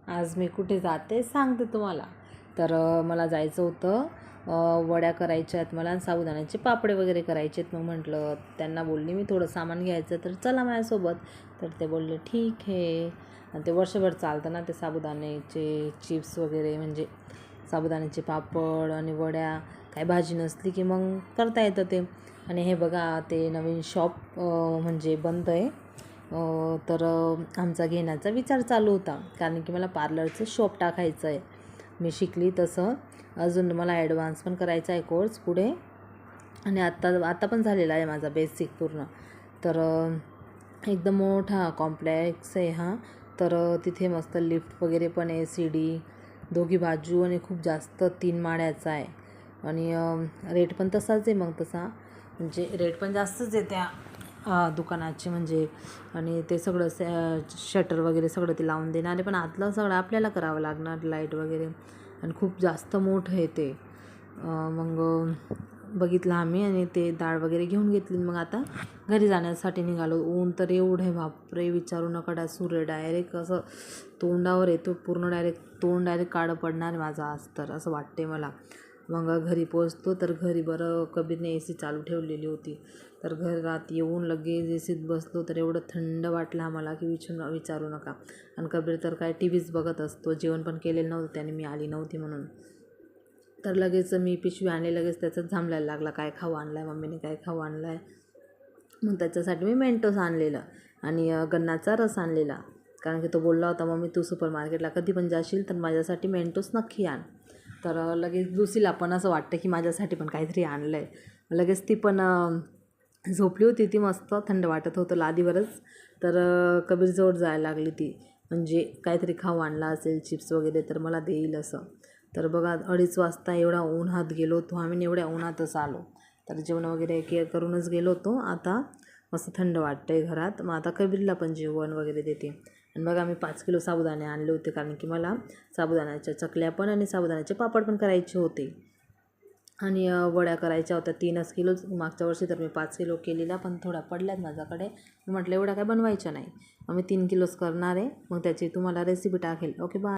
आज मी कुठे जाते सांगते तुम्हाला. तर मला जायचं होतं, वड्या करायच्या आहेत मला आणि साबुदाण्याचे पापडे वगैरे करायचे आहेत. मग म्हटलं त्यांना बोलली मी थोडं सामान घ्यायचं तर चला माझ्यासोबत. तर ते बोलले ठीक आहे. आणि ते वर्षभर चालतं ना ते साबुदाण्याचे चिप्स वगैरे, म्हणजे साबुदाण्याचे पापड आणि वड्या. काय भाजी नसली की मग करता येतं ते. आणि हे बघा ते नवीन शॉप म्हणजे बंद आहे. तर आमचा घेण्याचा विचार चालू होता, कारण की मला पार्लरचं शॉप टाकायचं आहे. मी शिकली तसं अजून मला ॲडव्हान्स पण करायचा आहे कोर्स पुढे, आणि आता पण झालेला आहे माझा बेसिक पूर्ण. तर एकदम मोठा कॉम्प्लेक्स आहे हा. तर तिथे मस्त लिफ्ट वगैरे पण आहे, सीडी दोघी बाजू, आणि खूप जास्त 3 माळ्याचा आहे. आणि रेट पण तसाच आहे, मग तसा म्हणजे रेट पण जास्तच आहे त्या दुकानाचे म्हणजे. आणि ते सगळं शटर वगैरे सगळं ते लावून देणारे, पण आतलं सगळं आपल्याला करावं लागणार, लाईट वगैरे. आणि खूप जास्त मोठं आहे ते. मग बघितलं आम्ही आणि ते डाळ वगैरे घेऊन घेतली. मग आता घरी जाण्यासाठी निघालो. ऊन तर एवढं आहे बापरे, विचारू नका. सूर्य डायरेक्ट असं तोंडावर येतो पूर्ण, तोंड डायरेक्ट काळं पडणार आहे माझं आज तर, असं वाटते मला. मग घरी पोचतो तर घरी बरं कबीरने AC चालू ठेवलेली होती. तर घरात येऊन लगेच ACत बसलो तर एवढं थंड वाटलं आम्हाला की विचारू नका. आणि कबीर तर काय TVच बघत असतो. जेवण पण केलेलं नव्हतं त्याने, मी आली नव्हती म्हणून. तर लगेच मी पिशवी आणली, लगेच त्याचाच झांबलायला लागला, काय खाऊ आणलं आहे मम्मीने, काय खाऊ आणलं आहे. मग त्याच्यासाठी मी मेंटोस आणलेलं आणि गन्नाचा रस आणलेला, कारण की तो बोलला होता मम्मी तू सुपर मार्केटला कधी पण जाशील तर माझ्यासाठी मेंटोस नक्की आण. तर लगेच लुसीला पण असं वाटतं की माझ्यासाठी पण काहीतरी आणलं आहे. लगेच ती पण झोपली होती, ती मस्त थंड वाटत होतं लादीवरच. तर कबीरजवळ जायला लागली ती, म्हणजे काहीतरी खाऊ आणला असेल चिप्स वगैरे तर मला देईल असं. तर बघा 2:30 वाजता एवढा उन्हात गेलो होतो आम्ही, एवढ्या उन्हातच आलो. तर जेवण वगैरे करूनच गेलो होतो. आता मस्त थंड वाटतं आहे घरात. मग आता कबीरला पण जेवण वगैरे देते. आणि बघा मी 5 किलो साबुदाणे आणले होते, कारण की मला साबुदाण्याच्या चकल्या पण आणि साबुदाण्याचे पापड पण करायचे होते. आणि वड्या करायच्या होत्या 3च किलो. मागच्या वर्षी तर मी 5 किलो केलेल्या, पण थोड्या पडल्यात माझ्याकडे. मी म्हटलं एवढ्या काय बनवायच्या नाही, मग मी 3 किलोच करणार आहे. मग त्याची तुम्हाला रेसिपी टाकेल. Okay bye.